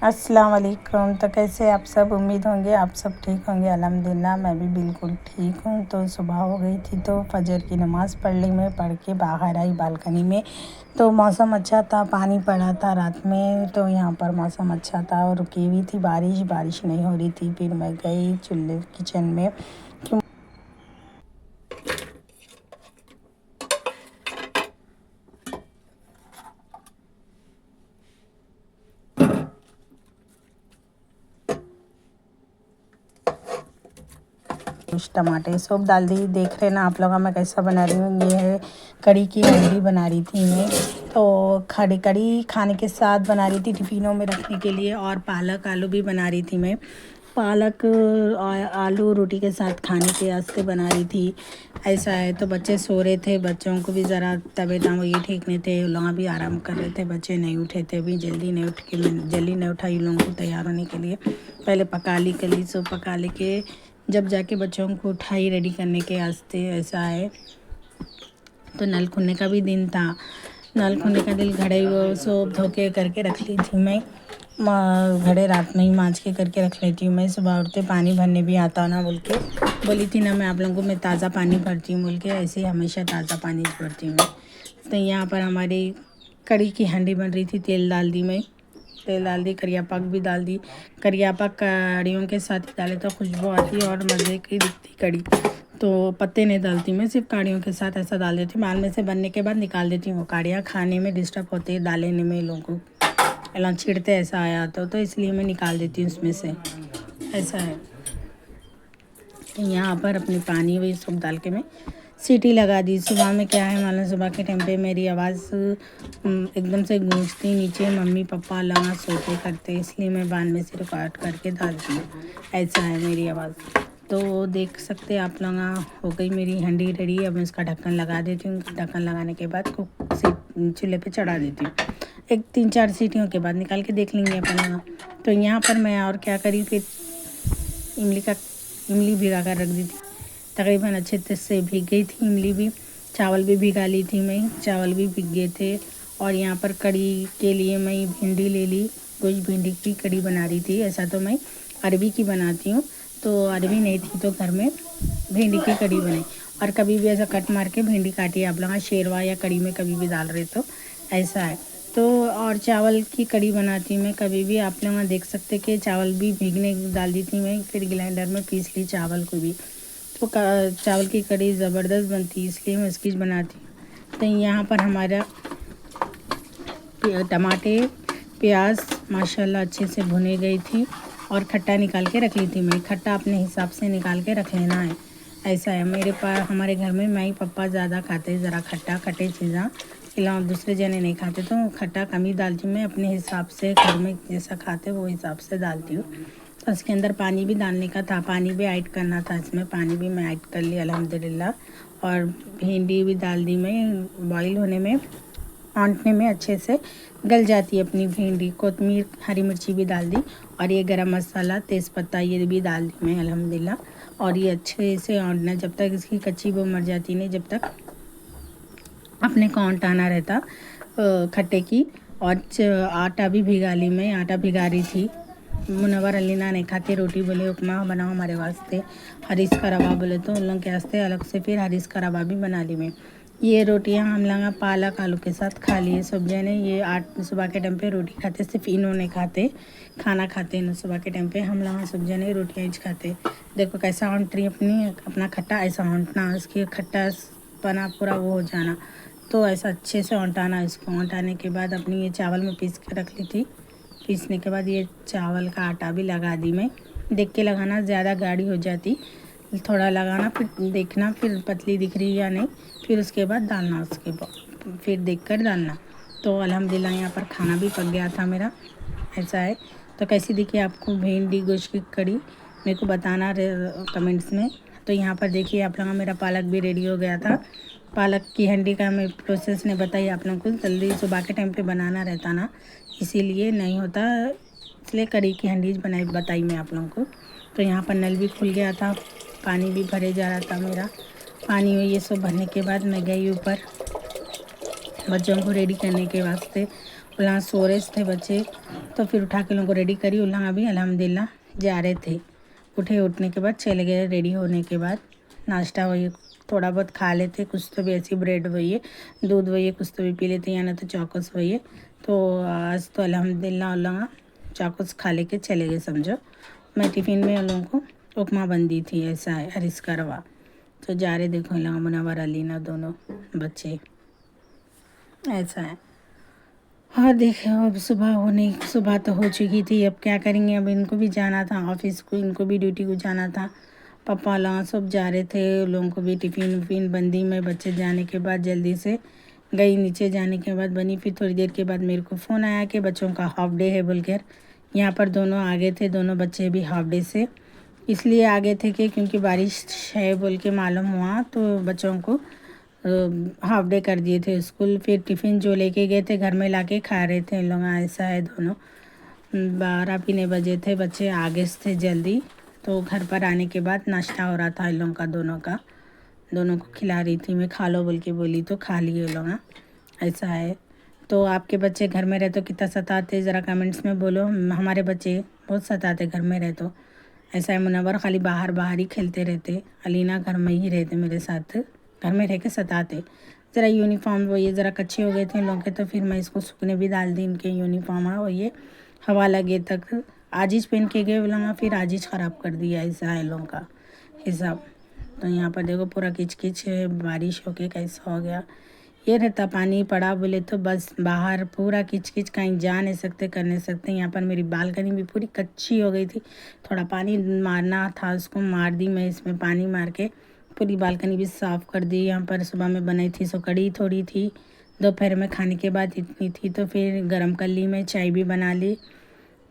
अस्सलाम वालेकुम। तो कैसे आप सब, उम्मीद होंगे आप सब ठीक होंगे। अल्हम्दुलिल्लाह मैं भी बिल्कुल ठीक हूँ। तो सुबह हो गई थी तो फजर की नमाज़ पढ़ ली। मैं पढ़ के बाहर आई बालकनी में, तो मौसम अच्छा था, पानी पड़ा था रात में, तो यहाँ पर मौसम अच्छा था और रुकी हुई थी बारिश। बारिश नहीं हो रही थी, फिर मैं गई चूल्हे किचन में। कुछ टमाटर सब डाल दी। देख रहे ना आप लोग मैं कैसा बना रही हूँ। ये है कड़ी की हंडी बना रही थी मैं। तो खड़ी कड़ी खाने के साथ बना रही थी टिफ़िनों में रखने के लिए। और पालक आलू भी बना रही थी मैं। पालक आलू रोटी के साथ खाने के वास्ते बना रही थी। ऐसा है। तो बच्चे सो रहे थे, बच्चों को भी ज़रा तबीयत ये ठीक नहीं थे, लोग भी आराम कर रहे थे। बच्चे नहीं उठे थे अभी, जल्दी नहीं उठ के मैं जल्दी नहीं उठाई लोगों को तैयार होने के लिए। पहले पका ली कली सो पका ले के जब जाके बच्चों को उठाई रेडी करने के वास्ते। ऐसा है। तो नल खुलने का भी दिन था। नल खुलने का दिन घड़े वो सब धो के करके रख ली थी मैं। घड़े रात में ही मांज के करके रख लेती हूँ मैं। सुबह उठते पानी भरने भी आता ना बोल के बोली थी ना मैं आप लोगों को, मैं ताज़ा पानी भरती हूँ बोल के। ऐसे ही हमेशा ताज़ा पानी भरती हूँ मैं। तो यहाँ पर हमारी कड़ी की हांडी बन रही थी। तेल डाल दी मैं, तेल डाल दी, करिया पाक भी डाल दी। करिया पाक कड़ियों के साथ ही डाले तो खुशबू आती और मज़े की दिखती कड़ी। तो पत्ते नहीं डालती मैं, सिर्फ काड़ियों के साथ ऐसा डाल देती हूँ। माल में से बनने के बाद निकाल देती हूँ। वो काड़ियाँ खाने में डिस्टर्ब होते हैं, डालने में लोगों को एलान छिड़ते ऐसा आया तो इसलिए मैं निकाल देती हूँ उसमें से। ऐसा है। यहाँ पर अपनी पानी वही सब डाल के मैं सीटी लगा दी। सुबह में क्या है मालूम, सुबह के टाइम पे मेरी आवाज़ एकदम से गूंजती नीचे, मम्मी पापा लगा सोते करते, इसलिए मैं बाद में से रिकॉर्ड करके डालती हूँ। ऐसा है मेरी आवाज़। तो देख सकते हैं आप लोग, हो गई मेरी हंडी रेडी। अब मैं इसका ढक्कन लगा देती हूँ। ढक्कन लगाने के बाद चूल्हे पे चढ़ा देती हूँ। एक 3-4 सीटियों के बाद निकाल के देख लेंगे अपन। तो यहाँ पर मैं और क्या करी, फिर इमली भिगा कर रख दी थी। तकरीबन अच्छे से भीग गई थी इमली भी। चावल भी भिगा ली थी मैं, चावल भी भीग गए थे। और यहाँ पर कड़ी के लिए मैं भिंडी ले ली। कुछ भिंडी की कड़ी बना रही थी। ऐसा तो मैं अरबी की बनाती हूँ, तो अरबी नहीं थी तो घर में भिंडी की कड़ी बनाई। और कभी भी ऐसा कट मार के भिंडी काटी आप लोग शेरवा या कड़ी में कभी भी डाल रहे तो ऐसा है। तो और चावल की कड़ी बनाती मैं कभी भी, आप लोग देख सकते कि चावल भी भीगने डाल दी थी मैं, फिर ग्राइंडर में पीस ली चावल को भी। तो चावल की कड़ी ज़बरदस्त बनती है, इसलिए मैं इसकी बनाती हूँ। तो यहाँ पर हमारा टमाटर प्याज माशाल्लाह अच्छे से भुने गई थी। और खट्टा निकाल के रख ली थी मैं। खट्टा अपने हिसाब से निकाल के रख लेना है। ऐसा है। मेरे पास हमारे घर में मैं ही पापा ज़्यादा खाते हैं, ज़रा खट्टे चीज़ें खिलाओ, दूसरे जने नहीं खाते तो खट्टा कम ही डालती हूँ मैं। अपने हिसाब से घर में जैसा खाते वो हिसाब से डालती हूँ। तो इसके अंदर पानी भी डालने का था, पानी भी ऐड करना था इसमें, पानी भी मैं ऐड कर ली अल्हम्दुलिल्लाह। और भिंडी भी डाल दी मैं। बॉईल होने में आंटने में अच्छे से गल जाती है अपनी भिंडी। कोतमीर हरी मिर्ची भी डाल दी। और ये गरम मसाला तेज़पत्ता ये भी डाल दी मैं अल्हम्दुलिल्लाह। और ये अच्छे से आंटना जब तक इसकी कच्ची वो मर जाती नहीं, जब तक अपने को आंटाना रहता खट्टे की। और आटा भी भिगा ली मैं, आटा भिगा रही थी। मुनव्वर अलीना नहीं खाते रोटी, बोले उपमा बनाओ हमारे वास्ते। हरीस का रवा बोले तो उन लोग के वास्ते अलग से फिर हरीस का रवा भी बना ली मैं। ये रोटियां हम लोग पालक आलू के साथ खा लिए सब्जियाँ ने। ये 8 सुबह के टाइम पे रोटी खाते, सिर्फ इन्होंने खाते खाना खाते ना सुबह के टाइम पे। हम लोग सब्जियाँ ने रोटियाँ ही खाते। देखो कैसा ऑंट रही अपना खट्टा, ऐसा ऑंटना इसकी खट्टा पना पूरा वो हो जाना। तो ऐसा अच्छे से औंटाना। इसको औंटाने के बाद अपनी ये चावल में पीस के रख ली थी। पीसने के बाद ये चावल का आटा भी लगा दी मैं। देख के लगाना, ज़्यादा गाढ़ी हो जाती, थोड़ा लगाना, फिर देखना फिर पतली दिख रही या नहीं, फिर उसके बाद डालना, उसके बाद फिर देख कर डालना। तो अल्हम्दुलिल्लाह यहाँ पर खाना भी पक गया था मेरा। ऐसा है। तो कैसी दिखी आपको भिंडी गोश्त की कड़ी, मेरे को बताना कमेंट्स में। तो यहाँ पर देखिए आप लोगों, मेरा पालक भी रेडी हो गया था। पालक की हंडी का मैं प्रोसेस ने बताई आप लोगों को। जल्दी सुबह के टाइम पे बनाना रहता ना, इसीलिए नहीं होता, इसलिए कड़ी की हंडी बताई मैं आप लोगों को। तो यहाँ पर नल भी खुल गया था, पानी भी भरे जा रहा था मेरा। पानी में ये सब भरने के बाद मैं गई ऊपर बच्चों को रेडी करने के वास्ते। वहाँ सो रहे थे बच्चे, तो फिर उठा के लोगों को रेडी करी। उन लोग अभी अल्हम्दुलिल्लाह जा रहे थे। उठने के बाद चले गए। रेडी होने के बाद नाश्ता वही थोड़ा बहुत खा लेते, कुछ तो भी ऐसी ब्रेड वही दूध वही कुछ तो भी पी लेते, या ना तो चौकस वही। तो आज तो अल्हम्दुलिल्लाह उन लोग चौकस खा लेके चले गए समझो। मैं टिफ़िन में उन लोगों को उपमा बन दी थी, ऐसा है हरीश करवा। तो जा रहे देखो इन लोग मुनव्वर अलीना दोनों बच्चे, ऐसा है। और देखो अब सुबह तो हो चुकी थी। अब क्या करेंगे, अब इनको भी जाना था ऑफिस को, इनको भी ड्यूटी को जाना था। पापा लोग सब जा रहे थे, लोगों को भी टिफ़िन विफ़िन बंदी में। बच्चे जाने के बाद जल्दी से गई नीचे, जाने के बाद बनी। फिर थोड़ी देर के बाद मेरे को फ़ोन आया कि बच्चों का हाफ डे है बोलकर। यहाँ पर दोनों आगे थे, दोनों बच्चे भी हाफ डे से इसलिए आगे थे कि क्योंकि बारिश है बोल के मालूम हुआ, तो बच्चों को हाफ डे कर दिए थे स्कूल। फिर टिफ़िन जो लेके गए थे घर में लाके खा रहे थे इन लोग, ऐसा है। दोनों 12 पीने बजे थे, बच्चे आगे से थे जल्दी। तो घर पर आने के बाद नाश्ता हो रहा था इन लोगों का, दोनों को खिला रही थी मैं। खा लो बोल के बोली तो खा लिए लोग, ऐसा है। तो आपके बच्चे घर में रहे तो कितना सताते, ज़रा कमेंट्स में बोलो। हमारे बच्चे बहुत सताते घर में रहे तो, ऐसा है। मुनव्वर खाली बाहर ही खेलते रहते, अलीना घर में ही रहते मेरे साथ, घर में रह के सताते। ज़रा यूनिफॉर्म वो ये ज़रा कच्चे हो गए थे इन लोग के, तो फिर मैं इसको सूखने भी डाल दी इनके यूनिफॉर्म है वो ये हवा लगे तक। आजिज पहन के गए बोला, फिर आजिज ख़राब कर दिया, ऐसा है लोगों का हिसाब। तो यहाँ पर देखो पूरा किचकिच है, बारिश होके कैसा हो गया। ये रहता पानी पड़ा बोले तो बस बाहर पूरा किचकिच, कहीं जा नहीं सकते कर नहीं सकते। यहाँ पर मेरी बालकनी भी पूरी कच्ची हो गई थी, थोड़ा पानी मारना था उसको, मार दी मैं इसमें पानी मार के। पूरी बालकनी भी साफ़ कर दी। यहाँ पर सुबह में बनाई थी सो कड़ी थोड़ी थी, दोपहर में खाने के बाद इतनी थी, तो फिर गर्म कर ली मैं, चाय भी बना ली।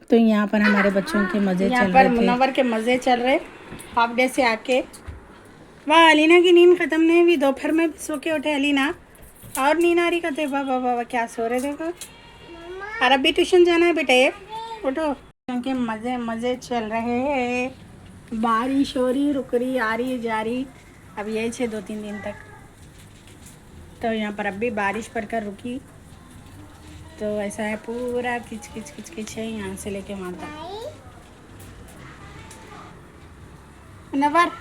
तो यहाँ पर हमारे बच्चों के मज़े चल रहे थे, यहाँ पर मुनव्वर के मज़े चल रहे हाफ डे से आके। वाह अलीना की नींद ख़त्म नहीं हुई, दोपहर में भी सो के उठे अलीना, और नींद आ रही कहते बाबा बाबा क्या सो रहे देखो। और अभी ट्यूशन जाना है बेटा, ये उठो। क्योंकि मज़े चल रहे हैं, बारिश हो रही रुक रही आ रही जा रही, अब यही है 2-3 दिन तक। तो यहाँ पर अभी बारिश पड़कर रुकी, तो ऐसा है पूरा किच है यहाँ से लेके वहाँ तक। मुनव्वर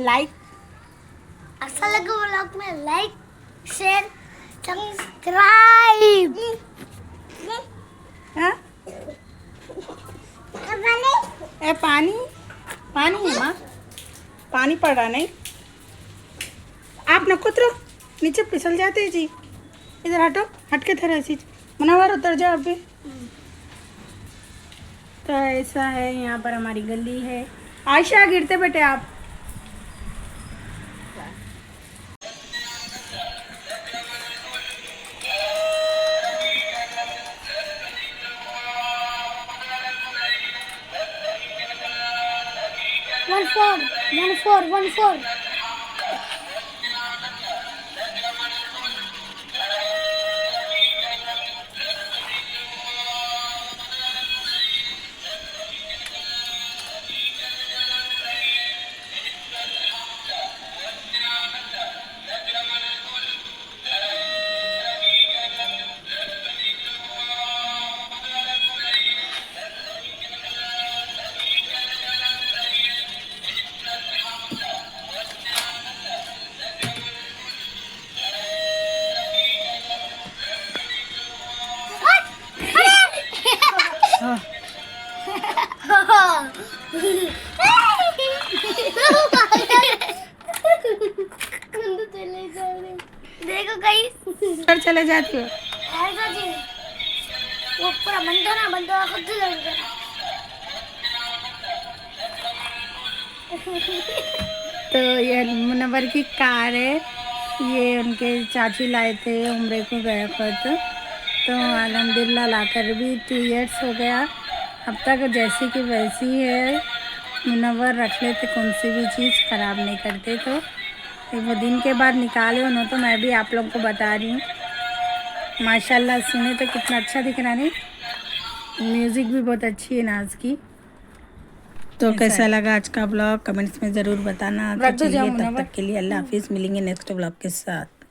लाइक अच्छा लगा व्लॉग में लाइक शेयर सब्सक्राइब। हाँ ए पानी है माँ, पानी पड़ रहा नहीं। आप न कुतरो नीचे फिसल जाते हैं जी, इधर हटो, हट के थे ऐसी। मुनव्वर उतर जाओ अभी। तो ऐसा है, यहाँ पर हमारी गली है। आयशा गिरते बेटे आप। वन फोर देखो कहीं चले जाती हो ऐसा जी, वो पूरा बंदो खुद से लग गया। तो ये मुनव्वर की कार है, ये उनके चाचू लाए थे उम्रे को गए पर। तो अल्हम्दुलिल्लाह लाकर भी 2 इयर्स हो गया। अब तक जैसी कि वैसी है, मुनव्वर रख लेते, कौन सी भी चीज़ ख़राब नहीं करते। तो वो दिन के बाद निकाले उन्होंने, तो मैं भी आप लोगों को बता रही हूँ। माशाल्लाह सुने तो कितना अच्छा दिख रहा है, म्यूज़िक भी बहुत अच्छी है नाज की। तो कैसा लगा आज का ब्लॉग कमेंट्स में ज़रूर बताना। तो चलिए तब तक के लिए अल्लाह हाफिज़, मिलेंगे नेक्स्ट ब्लॉग के साथ।